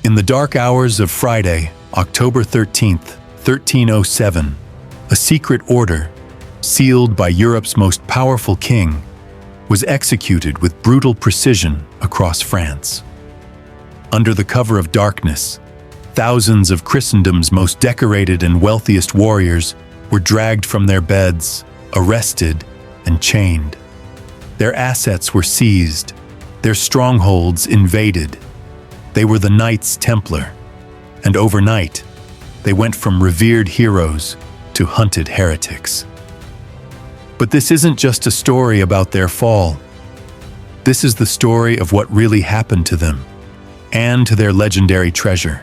In the dark hours of Friday, October 13th, 1307, a secret order, sealed by Europe's most powerful king, was executed with brutal precision across France. Under the cover of darkness, thousands of Christendom's most decorated and wealthiest warriors were dragged from their beds, arrested, and chained. Their assets were seized, their strongholds invaded. They were the Knights Templar, and overnight, they went from revered heroes to hunted heretics. But this isn't just a story about their fall. This is the story of what really happened to them, and to their legendary treasure.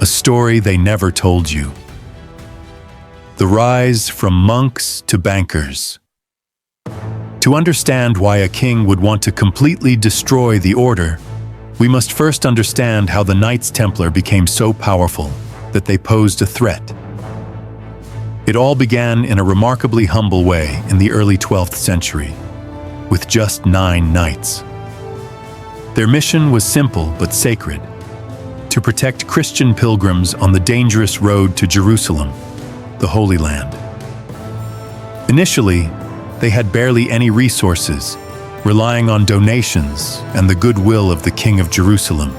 A story they never told you. The rise from monks to bankers. To understand why a king would want to completely destroy the order, we must first understand how the Knights Templar became so powerful that they posed a threat. It all began in a remarkably humble way in the early 12th century, with just 9 knights. Their mission was simple but sacred: to protect Christian pilgrims on the dangerous road to Jerusalem, the Holy Land. Initially, they had barely any resources, relying on donations and the goodwill of the King of Jerusalem.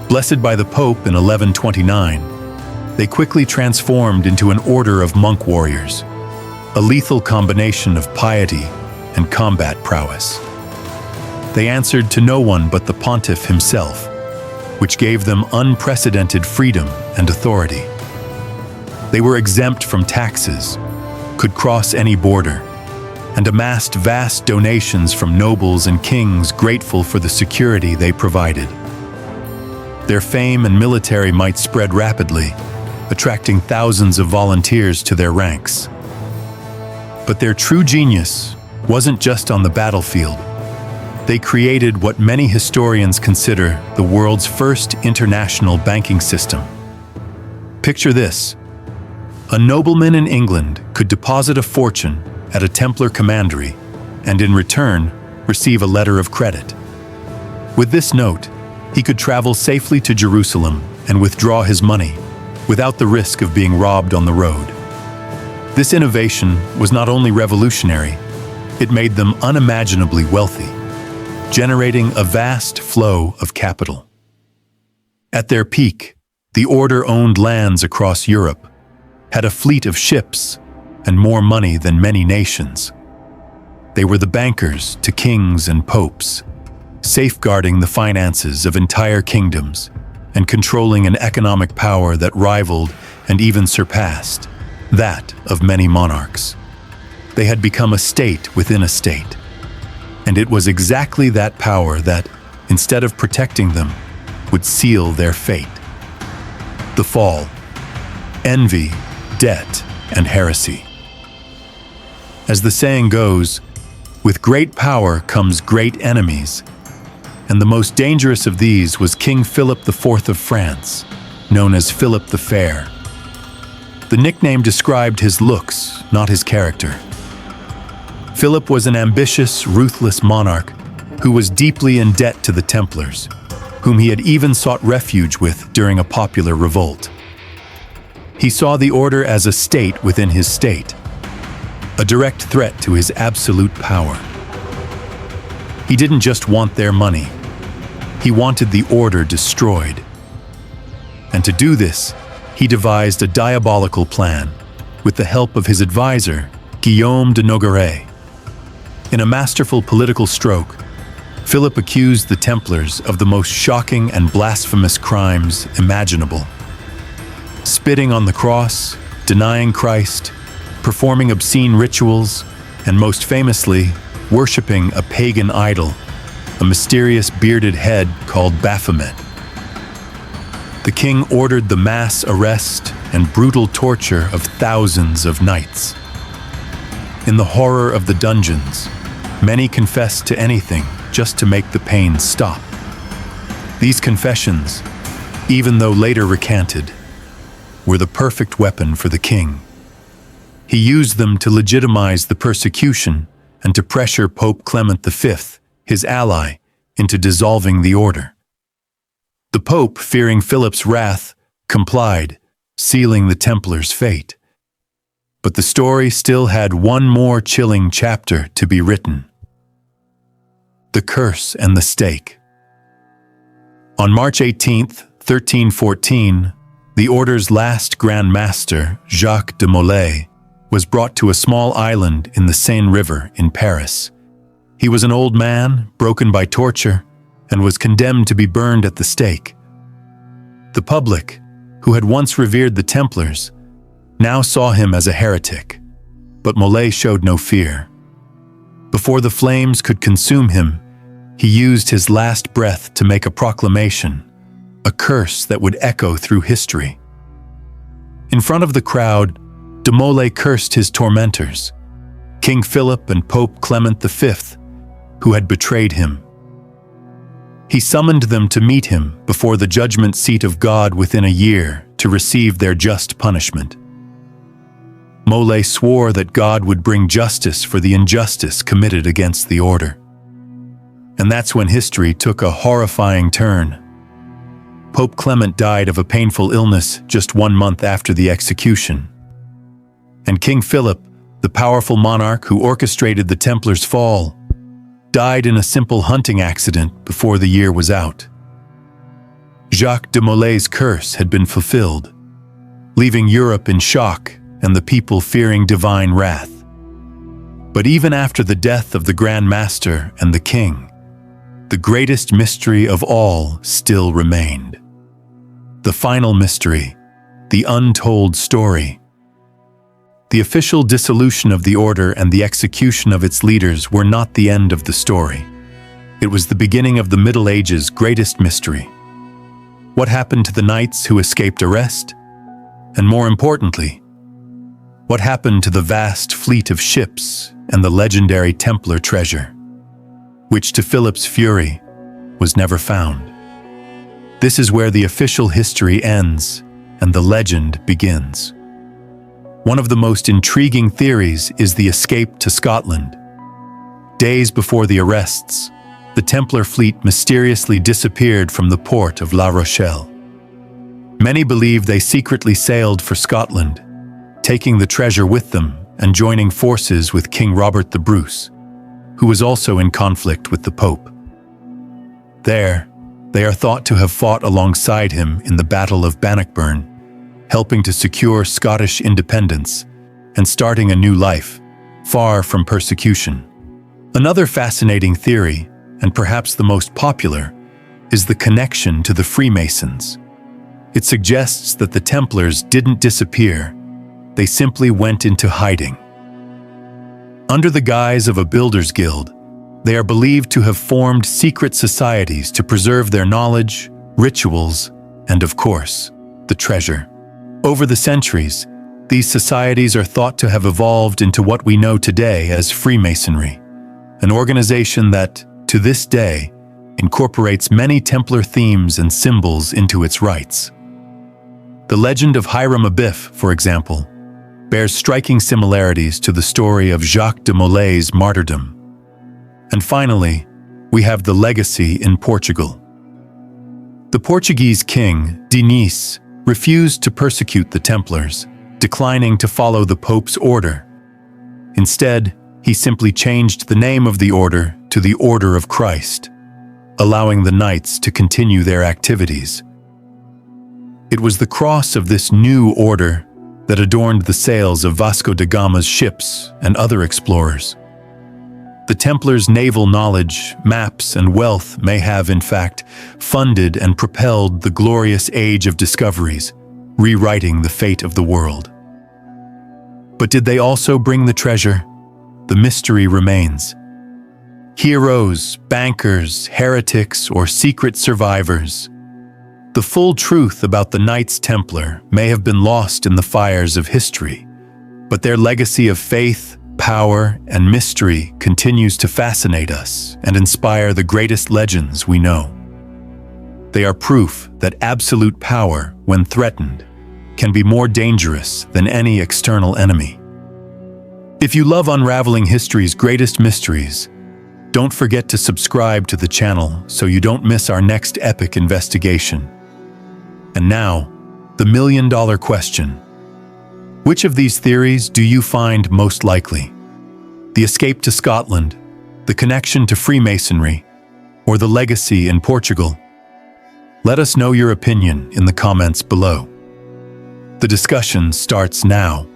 Blessed by the Pope in 1129, they quickly transformed into an order of monk warriors, a lethal combination of piety and combat prowess. They answered to no one but the pontiff himself, which gave them unprecedented freedom and authority. They were exempt from taxes, could cross any border, and amassed vast donations from nobles and kings grateful for the security they provided. Their fame and military might spread rapidly, attracting thousands of volunteers to their ranks. But their true genius wasn't just on the battlefield. They created what many historians consider the world's first international banking system. Picture this: a nobleman in England could deposit a fortune at a Templar commandery and in return receive a letter of credit. With this note, he could travel safely to Jerusalem and withdraw his money without the risk of being robbed on the road. This innovation was not only revolutionary, it made them unimaginably wealthy, generating a vast flow of capital. At their peak, the order owned lands across Europe, had a fleet of ships, and more money than many nations. They were the bankers to kings and popes, safeguarding the finances of entire kingdoms and controlling an economic power that rivaled and even surpassed that of many monarchs. They had become a state within a state, and it was exactly that power that, instead of protecting them, would seal their fate. The fall, envy, debt, and heresy. As the saying goes, with great power comes great enemies, and the most dangerous of these was King Philip IV of France, known as Philip the Fair. The nickname described his looks, not his character. Philip was an ambitious, ruthless monarch who was deeply in debt to the Templars, whom he had even sought refuge with during a popular revolt. He saw the order as a state within his state, a direct threat to his absolute power. He didn't just want their money, he wanted the order destroyed. And to do this, he devised a diabolical plan with the help of his advisor, Guillaume de Nogaret. In a masterful political stroke, Philip accused the Templars of the most shocking and blasphemous crimes imaginable. Spitting on the cross, denying Christ, performing obscene rituals, and most famously, worshipping a pagan idol, a mysterious bearded head called Baphomet. The king ordered the mass arrest and brutal torture of thousands of knights. In the horror of the dungeons, many confessed to anything just to make the pain stop. These confessions, even though later recanted, were the perfect weapon for the king. He used them to legitimize the persecution and to pressure Pope Clement V, his ally, into dissolving the order. The Pope, fearing Philip's wrath, complied, sealing the Templars' fate. But the story still had one more chilling chapter to be written. The Curse and the Stake. On March 18, 1314, the Order's last Grand Master, Jacques de Molay, was brought to a small island in the Seine River in Paris. He was an old man, broken by torture, and was condemned to be burned at the stake. The public, who had once revered the Templars, now saw him as a heretic, but Molay showed no fear. Before the flames could consume him, he used his last breath to make a proclamation, a curse that would echo through history. In front of the crowd, de Molay cursed his tormentors, King Philip and Pope Clement V, who had betrayed him. He summoned them to meet him before the judgment seat of God within a year to receive their just punishment. Molay swore that God would bring justice for the injustice committed against the Order. And that's when history took a horrifying turn. Pope Clement died of a painful illness just 1 month after the execution. And King Philip, the powerful monarch who orchestrated the Templars' fall, died in a simple hunting accident before the year was out. Jacques de Molay's curse had been fulfilled, leaving Europe in shock and the people fearing divine wrath. But even after the death of the Grand Master and the King, the greatest mystery of all still remained. The final mystery, the untold story. The official dissolution of the Order and the execution of its leaders were not the end of the story. It was the beginning of the Middle Ages' greatest mystery. What happened to the knights who escaped arrest? And more importantly, what happened to the vast fleet of ships and the legendary Templar treasure, which to Philip's fury was never found? This is where the official history ends and the legend begins. One of the most intriguing theories is the escape to Scotland. Days before the arrests, the Templar fleet mysteriously disappeared from the port of La Rochelle. Many believe they secretly sailed for Scotland, taking the treasure with them and joining forces with King Robert the Bruce, who was also in conflict with the Pope. There, they are thought to have fought alongside him in the Battle of Bannockburn, helping to secure Scottish independence and starting a new life, far from persecution. Another fascinating theory, and perhaps the most popular, is the connection to the Freemasons. It suggests that the Templars didn't disappear, they simply went into hiding. Under the guise of a builders' guild, they are believed to have formed secret societies to preserve their knowledge, rituals, and of course, the treasure. Over the centuries, these societies are thought to have evolved into what we know today as Freemasonry, an organization that, to this day, incorporates many Templar themes and symbols into its rites. The legend of Hiram Abiff, for example, bears striking similarities to the story of Jacques de Molay's martyrdom. And finally, we have the legacy in Portugal. The Portuguese king, Diniz, refused to persecute the Templars, declining to follow the Pope's order. Instead, he simply changed the name of the order to the Order of Christ, allowing the knights to continue their activities. It was the cross of this new order that adorned the sails of Vasco da Gama's ships and other explorers. The Templars' naval knowledge, maps, and wealth may have, in fact, funded and propelled the glorious age of discoveries, rewriting the fate of the world. But did they also bring the treasure? The mystery remains. Heroes, bankers, heretics, or secret survivors. The full truth about the Knights Templar may have been lost in the fires of history, but their legacy of faith, power, and mystery continues to fascinate us and inspire the greatest legends we know. They are proof that absolute power, when threatened, can be more dangerous than any external enemy. If you love unraveling history's greatest mysteries, Don't forget to subscribe to the channel so you don't miss our next epic investigation. And now, the million-dollar question. Which of these theories do you find most likely? The escape to Scotland, the connection to Freemasonry, or the legacy in Portugal? Let us know your opinion in the comments below. The discussion starts now.